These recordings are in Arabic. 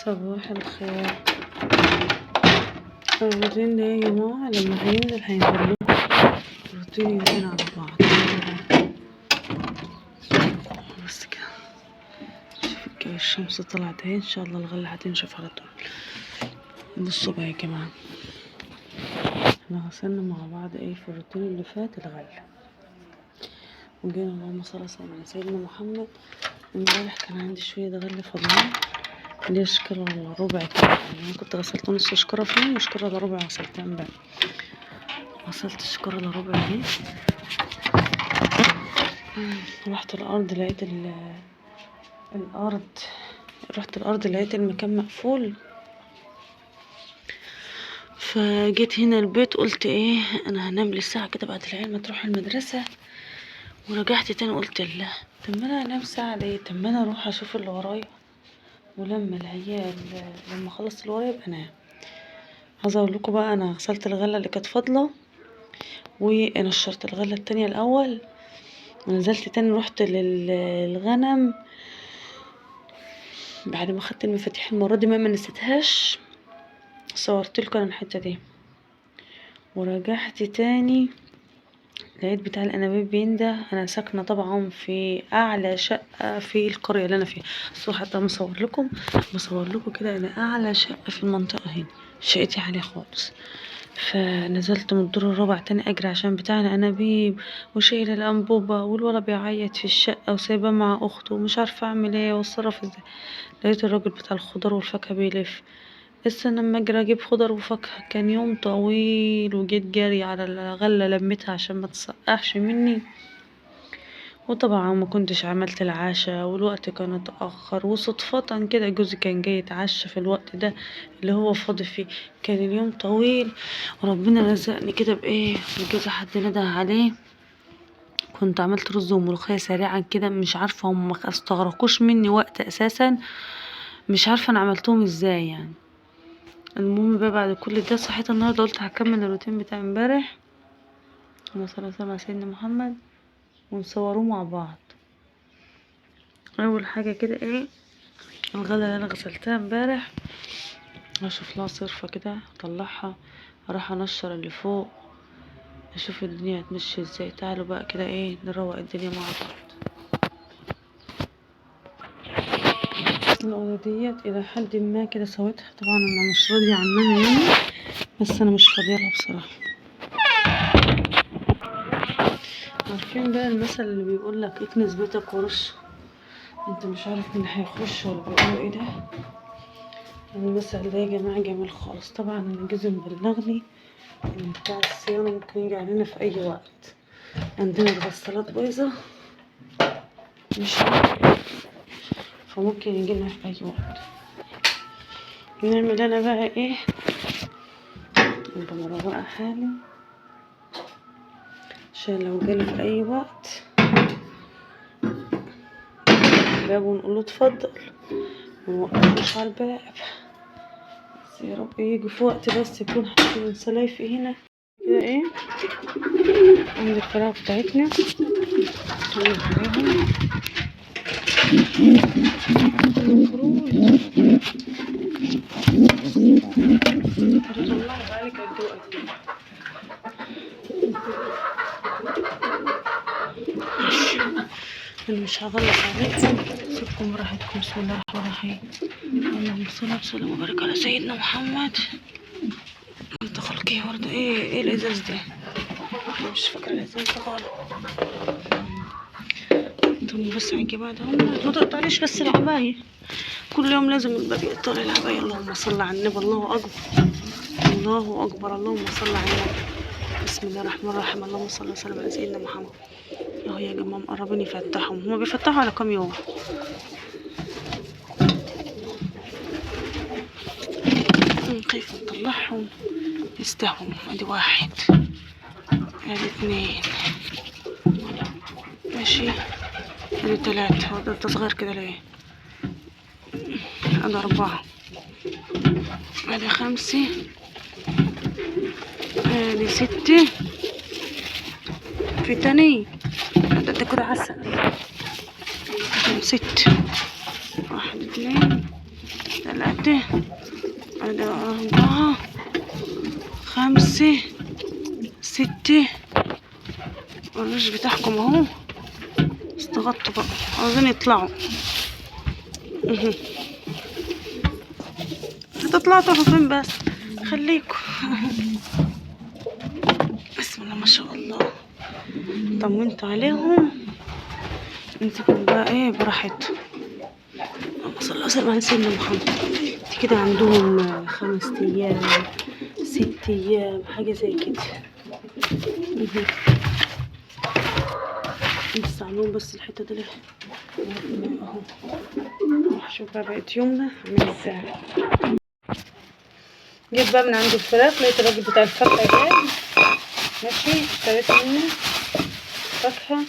صباح الخير. الروتين ده يا جماعة لما هينزل هينزل لكم روتين يومين على بعض. بس كده شوف الشمس طلعت اهي، ان شاء الله الغلة هتنشف على طول. بصوا بقى يا جماعة، احنا غسلنا مع بعض ايه في الروتين اللي فات الغلة، وجينا اللهم صل على سيدنا محمد. امبارح كان عندي شوية غلة فاضلين، ليه شكرا الا ربع كده، يعني انا كنت غسلت نص شكرة فيهم وشكرة الا ربع غسلتها امبارح. غسلت شكرة الا ربع اهي. رحت الارض لقيت لقيت المكان مقفول، فجيت هنا البيت قلت ايه انا هنام لي ساعة كده بعد العيال ما تروح المدرسة، ورجعت تاني قلت لا طب ما انا انام ساعة ليه، طب ما انا اروح اشوف اللي ورايا، ولما العيال لما خلصت اللي ورايا يبقى انام. عايزه اقول لكم بقى انا غسلت الغله اللي كانت فاضله ونشرت الغله التانية الاول، ونزلت تاني رحت للغنم بعد ما خدت المفاتيح. المره دي ما نسيتهاش، صورت لكم انا الحته دي، ورجعت تاني لقيت بتاع الانابيب بينده. انا ساكنه طبعا في اعلى شقه في القريه اللي انا فيها، بس حتى مصور لكم كده انا اعلى شقه في المنطقه هنا، شقتي عاليه خالص. فنزلت من الدور الرابع تاني اجري عشان بتاع الانابيب، وشايله الانبوبه والولد بيعيط في الشقه وسايباه مع اخته ومش عارفه اعمل ايه واتصرف ازاي. لقيت الراجل بتاع الخضار والفاكهه بيلف، استنى اما اجري اجيب خضار وفاكهه. كان يوم طويل، وجيت جري على الغله لميتها عشان ما تسقعش مني، وطبعا ما كنتش عملت العشاء والوقت كان اتأخر، وصدفة كده جوزي كان جاي يتعشى في الوقت ده اللي هو فاضي فيه. كان اليوم طويل وربنا رزقني كده بايه، وجوزي حد نده عليه. كنت عملت رز وملوخية سريعا كده، مش عارفة هم ما استغرقوش مني وقت اساسا، مش عارفة انا عملتهم ازاي يعني. المهم بقى بعد كل ده صحيت النهارده قلت هكمل الروتين بتاع امبارح، اللهم صل على سيدنا محمد، ونصوروه مع بعض. اول حاجه كده ايه الغله اللي انا غسلتها امبارح، اشوف لها صرفه كده اطلعها، اروح انشر اللي فوق، اشوف الدنيا هتمشي ازاي. تعالوا بقى كده ايه نروق الدنيا مع بعض. الأوضة ديت الى حد ما كده سويتها، طبعا انا مش راضيه عنها يعني، بس انا مش فاضيه لها بصراحه. عارفين بقى المثل اللي بيقول لك اكنس بيتك ورش، انت مش عارف مين هيخش ولا بيقولوا ايه ده. المثل ده يا جماعه جميل خالص. طبعا انا جوزي مبلغني ان بتاع الصيانه ممكن يجي علينا في اي وقت، عندنا الغسالات بايظه مش فممكن يجيلنا في اي وقت. نعمل انا بقى ايه، نبقى مروقه حالي عشان لو جالي في اي وقت الباب ونقوله اتفضل، منوقفوش على الباب. بس يا رب يجي في وقت بس يكون حاطين سلايفي هنا كده ايه عند الفراغ بتاعتنا نطلع عليهم طلعوا بقالك قد ايه. انا مش هغلق عليكم، سيبكم براحتكم. بسم الله الرحمن الرحيم، اللهم صل وسلم وبارك على سيدنا محمد. انت خلقيه برضه ايه الازاز ده، انا مش فاكره الازاز ده خالص. انتم بس عيجي بعد ما تقطعليش بس العباية، كل يوم لازم الباب يقطع العباية. اللهم صل على النبي، الله اكبر الله اكبر، اللهم صل على النبي. بسم الله الرحمن الرحيم، اللهم صل وسلم على سيدنا محمد. اهو يا جماعه مقربين يفتحوا، هما بيفتحوا على كام يوم. كيف نطلعهم يستهوا. ادي واحد، ادي اثنين، ماشي، ادي ثلاثة. هو ده صغير كده ليه؟ ادي أربعة، ادي خمسة، ادي ستة، في تاني ده كده عسل. ست، واحد اثنين 3 4 5 6. الرش بتاعكم اهو، استغطوا بقى عاوزين يطلعوا. هتطلعوا تروحوا فين بس؟ خليكم. بسم الله ما شاء الله. طمنت عليهم، نسيبهم بقى ايه براحتهم. اللهم صل وسلم على سيدنا محمد. دي كده عندهم 5 ايام 6 ايام حاجه زي كده. بس عاملين بس الحته دي اهو. شوف بقى بقت يومنا عامل ازاي. جيت بقى من عند الفراخ، لقيت الراجل بتاع الفاكهه جاي ماشي، اشتريت منه فاكهه.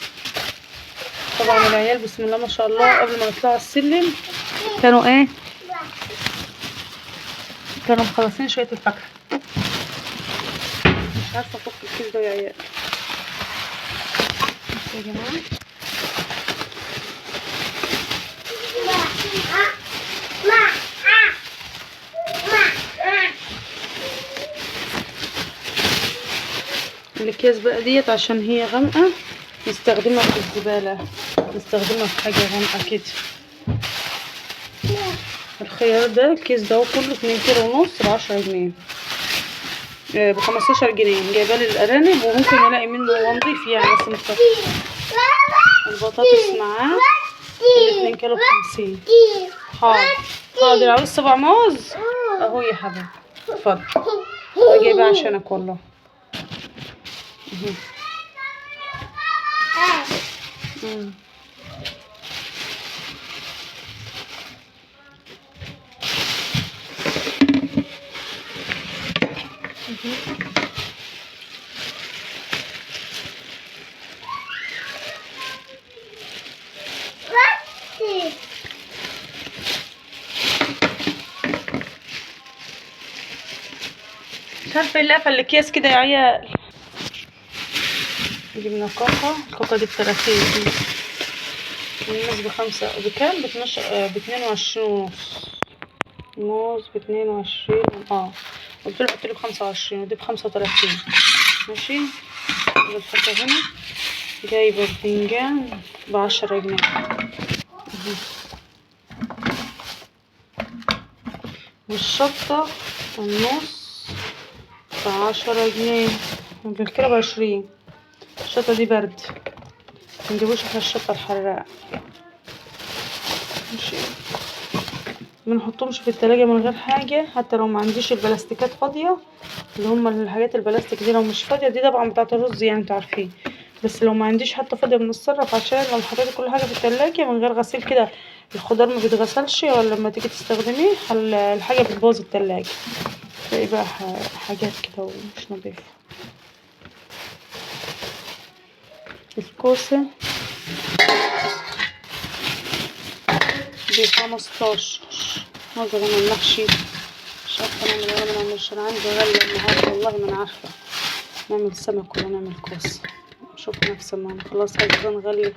طبعا العيال بسم الله ما شاء الله قبل ما نطلع السلم كانوا ايه، كانوا مخلصين شويه الفاكهه. مش عارفه افك الكيس ده يا عيال. بصوا يا جماعه، الاكياس بقى ديت عشان هي غامقه نستخدمها في الزباله، نستخدمها في حاجه غامقه كده. الخيار ده الكيس ده كله 2 كيلو ونص ب10 جنيه، ب15 جنيه. جايبه لي الارانب وممكن الاقي منه هو نضيف يعني بس مستخدم. البطاطس معاه 2 كيلو ب50. حاضر عاوز 7 موز اهو يا حبيبي اتفضل. جايبه عشانك والله. مش عارفه ايه اللي قفل الاكياس كده يا عيال. جبنا كوكا، الكوكا دي ب30، الموز ب5 بكام؟ ب22 ونص. موز ب22 قلت له حط لي ب25 ودي ب35 ماشي. الفاكهه هنا جايبه باذنجان ب10 جنيه. والشطه النص ب10 جنيه والكيلو ب20. الشطه دي برد، منجيبوش احنا الشطه الحراق ماشي. منحطهمش في التلاجة من غير حاجة، حتى لو ما عنديش البلاستيكات فاضية، اللي هما الحاجات البلاستيك دي لو مش فاضية، دي طبعا بتاعة الرز يعني انتوا عارفين. بس لو ما عنديش حتى فاضية بنتصرف، عشان لو حطيت كل حاجة في التلاجة من غير غسيل كده الخضار ما بيتغسلش، ولا لما تيجي تستخدميه الحاجة بتبوظ التلاجة، تلاقي بقى حاجات كده ومش نظيفة. الكوسة ب15. معظم المحشي مش عارفة نعمل ولا ما نعملش. انا عندي غلة النهاردة والله ما انا عارفة نعمل سمك ولا نعمل كوسة. شوف نفس ما نخلص هالزن غلي.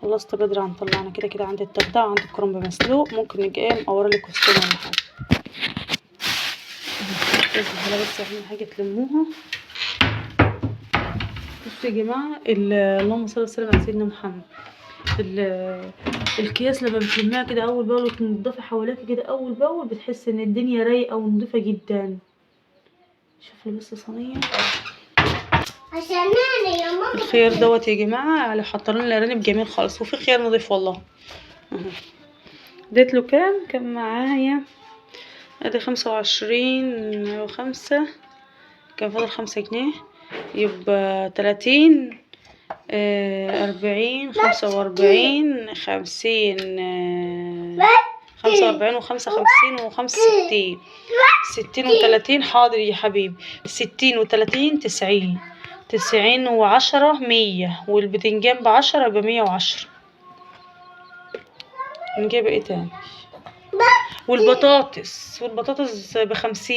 خلصت بدري عن طلعنا كده كده. عندي التغداء وعندي الكرنب مسلوق، ممكن نجي ايه مقورلي كوستين ولا حاجة. بس عايزين حاجة تلموها. بصوا يا جماعة، اللهم صل وسلم على سيدنا محمد. الكياس لما بتلميها كده اول باول وتنضفي حواليك كده اول باول، بتحس ان الدنيا رايقه ونضيفه جدا. شوف لي بس صينيه الخيار دوت يا جماعه، اللي حاطين الارانب جميل خالص، وفي خيار نضيف والله. اديت له كام معايا؟ ادي 25 و5، كان فاضل 5 جنيه، يبقى 30 40 45 50 45 و55 و65 60 و30. حاضر يا حبيبي. 60 و30 90 و10 100 والبتنجان ب10 يبقى 110. نجيب ايه تاني؟ والبطاطس ب50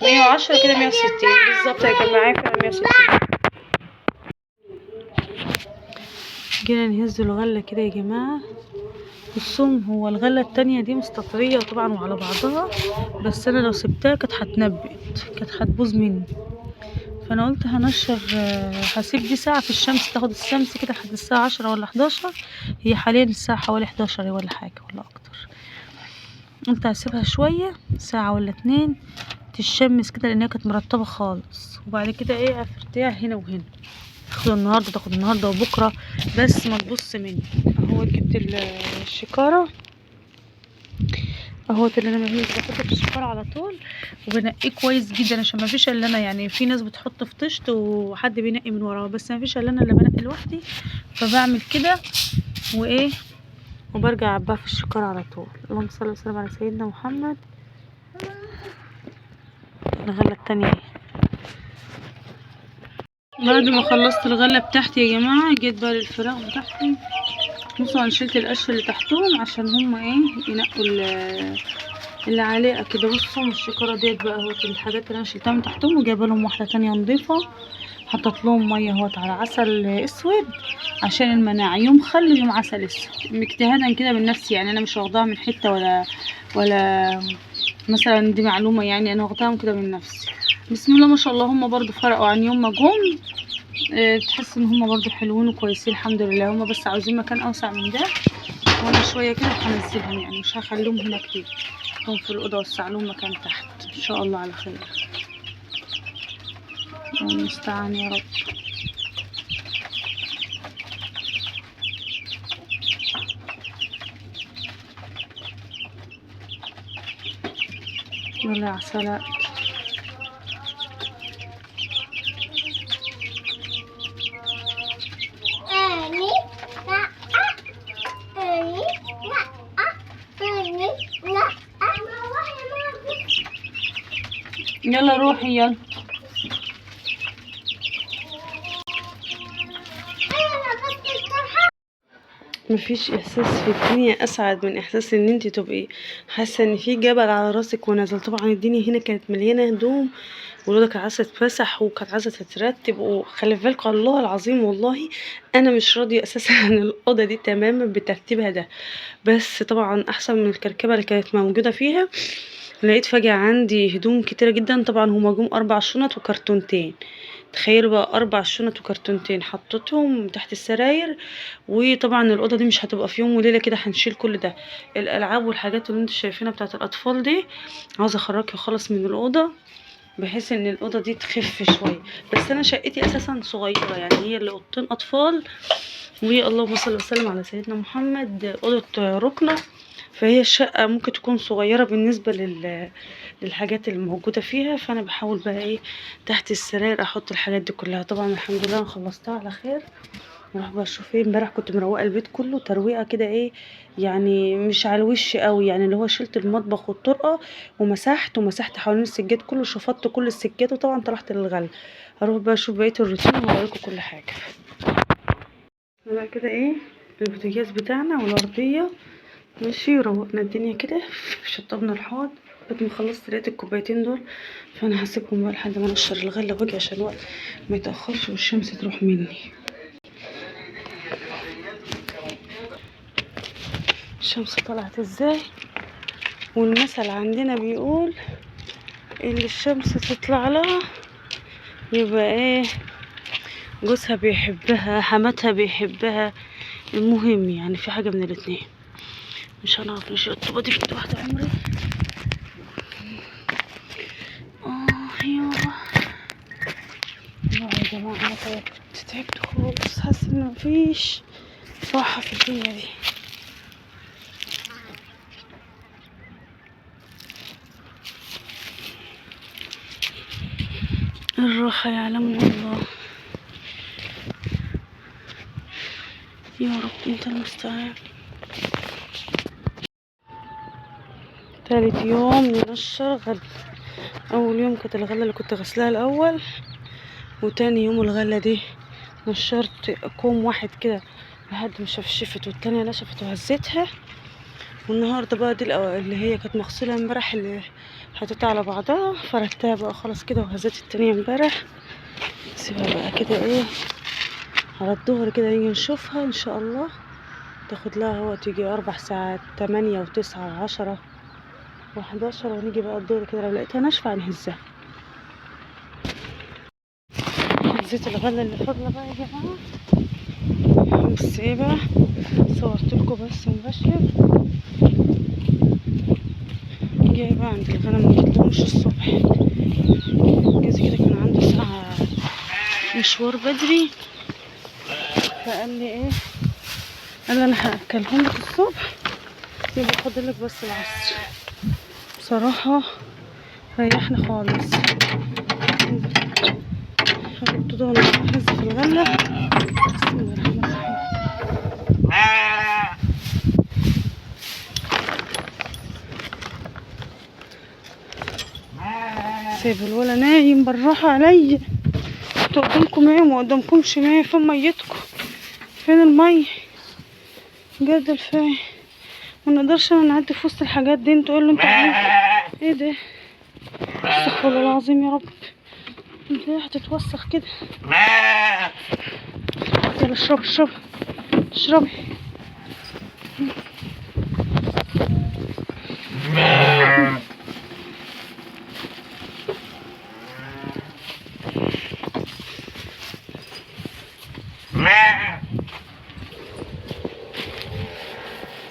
110 كده 160 بالظبط. كان معايا كده 160. جينا نهز الغلة كده يا جماعة بصوا هو الغلة التانية دي مستطرية طبعا وعلى بعضها، بس انا لو سبتها كانت هتنبت، كانت هتبوظ مني. فانا قلت هنشر، هسيب دي ساعة في الشمس تاخد الشمس كده لحد الساعة 10 ولا 11. هي حاليا الساعة حوالي 11 ولا حاجة ولا اكتر. قلت هسيبها شوية ساعة ولا 2 تشمس كده، لانها كانت مرطبة خالص. وبعد كده ايه افرتها هنا وهنا، تاخد النهاردة تاخد النهاردة وبكرة، بس ما تبص مني. اهو جبت الشكارة اهوت اللي انا بعمله، بحطه في الشكارة على طول وبنقيه كويس جدا، عشان ما فيش الا انا. يعني في ناس بتحط في طشت وحد بينقي من وراها، بس ما فيش الا انا اللي بنقي لوحدي. فبعمل كده وايه، وبرجع اعباها في الشكارة على طول. اللهم صل وسلم على سيدنا محمد. الغلة التانية اهي. بعد ما خلصت الغلة بتاعتي يا جماعة، جيت بقى للفراخ بتاعتي. بصوا انا شلت القش اللي تحتهم عشان هما ايه ينقوا اللي عليه كده. بصوا الشكارة ديت بقى اهوت الحاجات اللي انا شلتها من تحتهم، وجايبه لهم واحدة تانية نضيفة. حطت لهم مية اهوت على عسل اسود عشان المناعة، يوم خل ويوم عسل اسود، اجتهادا كده من نفسي. يعني انا مش واخداها من حتة ولا مثلا دي معلومة، يعني انا واخداها كده من نفسي. بسم الله ما شاء الله، هم برضو فرقوا عن يوم ما جم. تحس ان هم برضو حلوين وكويسين الحمد لله. هم بس عاوزين مكان اوسع من ده، وانا شويه كده هنزلهم، يعني مش هخليهم هنا كتير. هم في الاوضه وسع لهم مكان تحت ان شاء الله على خير. الله المستعان يا رب. يلا يا عسلات. يلا روحي يلا. مفيش احساس في الدنيا اسعد من احساس ان انت تبقي حاسه ان في جبل على راسك ونازل. طبعا الدنيا هنا كانت مليانه هدوم، والأوضة كانت عايزة تتمسح وكانت عايزة تترتب. وخلي بالكوا الله العظيم والله أنا مش راضية أساسا عن الأوضة دي تماما بترتيبها ده، بس طبعا أحسن من الكركبة اللي كانت موجودة فيها. لقيت فجأة عندي هدوم كتيرة جدا. طبعا هما جم 4 شنط وكرتونتين، تخيلوا بقى 4 شنط وكرتونتين حطيتهم تحت السراير. وطبعا الأوضة دي مش هتبقى في يوم وليلة كده، هنشيل كل ده. الألعاب والحاجات اللي انتوا شايفينها بتاعت الأطفال دي عاوزة أخرجها خالص من الأوضة، بحيث ان الاوضه دي تخف شويه. بس انا شقتي اساسا صغيره، يعني هي اللي اوضتين اطفال، وهي اللهم صل وسلم على سيدنا محمد اوضه ركنه. فهي الشقه ممكن تكون صغيره بالنسبه للحاجات اللي موجوده فيها. فانا بحاول بقى ايه تحت السراير احط الحاجات دي كلها. طبعا الحمد لله انا خلصتها على خير. نروح بقى نشوف ايه. امبارح كنت مروقه البيت كله ترويقه كده ايه، يعني مش على الوش قوي، يعني اللي هو شلت المطبخ والطرقه ومسحت حوالين السجاد كله، شفطت كل السجاد، وطبعا طلعت للغل. هروح بقى اشوف بقيه الروتين وهوريكم كل حاجه. بقى كده ايه البوتاجاز بتاعنا والارضيه ماشي، روقنا الدنيا كده، شطبنا الحوض. بعد ما خلصت لقيت الكوبايتين دول، فانا هسيبهم بقى لحد ما انشر الغله واجي عشان الوقت ما يتاخرش والشمس تروح مني. الشمس طلعت ازاي، والمثل عندنا بيقول اللي الشمس تطلع لها يبقى ايه جوزها بيحبها حماتها بيحبها. المهم يعني في حاجة من الاتنين، مش هنعرف نشيل الطوبة دي في ايد واحدة عمري. يابا يا جماعة انا تعبت خالص، حاسة ان مفيش راحة في الدنيا دي. الراحة يعلمها الله، يا رب انت المستعان. تالت يوم ننشر غل. اول يوم كانت الغلة اللي كنت غسلها الاول، وتاني يوم الغلة دي نشرت كوم واحد كده لحد ما شفشفت، والتانية نشفت وهزيتها. والنهارده بقى دي اللي هي كانت مغسولة امبارح اللي حطيتها على بعضها، فردتها بقى خلاص كده، وهزيت التانية امبارح. سيبها بقى كده ايه على الظهر كده نيجي نشوفها ان شاء الله. تاخد لها هو تيجي 4 ساعات، 8 و9 و10 و11، ونيجي بقى الدور كده لو لقيتها ناشفة هنهزها. زيت الغلة اللي فاضلة بقى يا جماعة. بس ايه بقى، صورتلكوا بس مباشر. جاي بقى عند الغنم، مجتلهمش الصبح، جوزي كده كان عنده ساعة مشوار بدري، فقال لي ايه، قال لي انا هاكلهم لك الصبح، يبقى فاضلك بس العصر. بصراحة ريحنا خالص. حطيت ده ونحز في الغلة. بسم الله الرحمن الرحيم. سايب الولا نايم بالراحة عليا. انتوا قدامكم ايه وما قدامكمش ايه؟ فين ميتكم؟ فين المية؟ جد الفاي منقدرش انا نعدي في وسط الحاجات دي. انتوا قولوا انتوا ايه ده؟ استغفر الله العظيم يا رب، انت ليه هتتوسخ كده؟ يلا اشربي اشربي اشربي.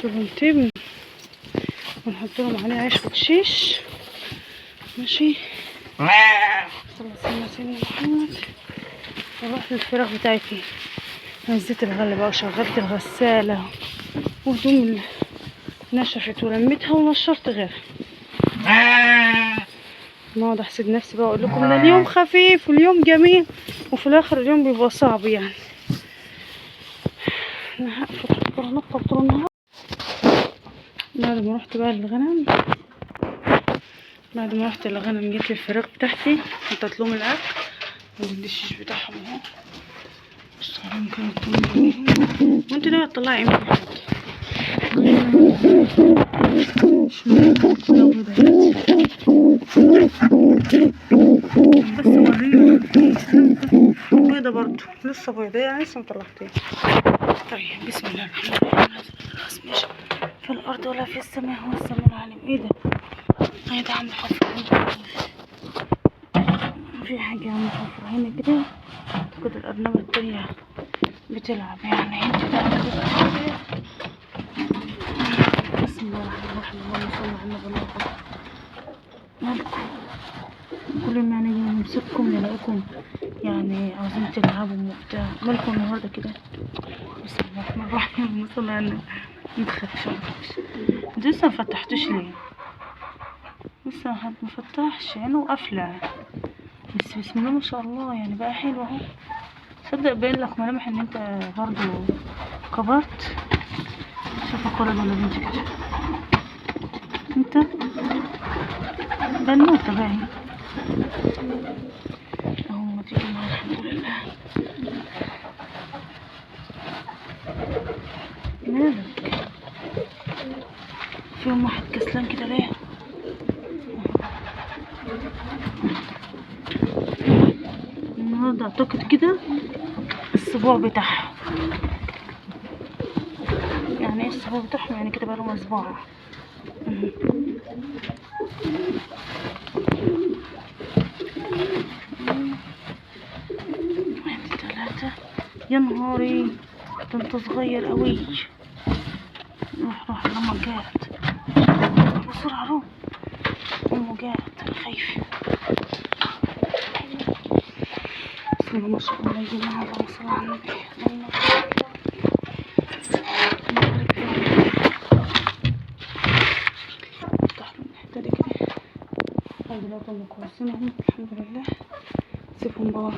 طلعتين ونحط لهم عليه عيش وشيش. ماشي. صلى سيدنا محمد. ورحت الفراخ بتاعتي، نزلت الغله بقى وشغلت الغساله، وهدوم نشفت ولميتها ونشرت غيرها. ما اقعد احسد نفسي بقى اقول لكم ان اليوم خفيف واليوم جميل، وفي الاخر اليوم بيبقى صعب يعني. انا هقفل نقطه طول النهار. بعد ما رحت بقى للغنم، جبت الفراخ بتاعتي، حطيت لهم الاكل والدشيش بتاعهم اهو. بصوا عليهم كانوا طالعين. وانت ده هتطلعي امتى يا حاج؟ بس وريني بيضة برضو، لسه بيضة يعني لسه مطلعتين. طيب بسم الله الرحمن الرحيم. خلاص ماشي في الارض ولا في السماء، هو السماء العالم. ايه ده؟ ايه ده عم حفر؟ في حاجة عم حفر هنا كده. اعتقد الارنبة التانية بتلعب يعني. انت ده بسم الله الرحمن الرحيم. اللهم صل على النبي. مالكم كل ما يعني نمسككم نلاقيكم يعني عاوزين تلعبوا وبتاع، مالكم النهارده كده؟ بسم الله الرحمن الرحيم. اللهم صل على النبي. متخافش انتوا لسه مفتحتوش ليه؟ لسه مفتحش عينه قافله، بس بسم الله ما شاء الله يعني بقى حلو اهو. صدق باين لك ملامح ان انت برضو كبرت. شوفك ولد ولا بنت كده؟ انت بنوته باين اهو. ما تيجي معايا الحمد لله. مالك؟ في يوم واحد كسلان كده ليه؟ النهارده اعتقد كده الاسبوع بتاعها. يعني ايه الاسبوع بتاعهم؟ يعني كده بقالهم اسبوع. واحد 3. يا نهاري ده انت صغير قوي. روح لما جات بسرعة. روح امه جات، انا خايفة. بسم الله ما شاء الله يا جماعة. اللهم صل على النبي. افتح له الحتة دي كده. دلوقتي هم كويسين اهو الحمد لله. سيبهم بقى.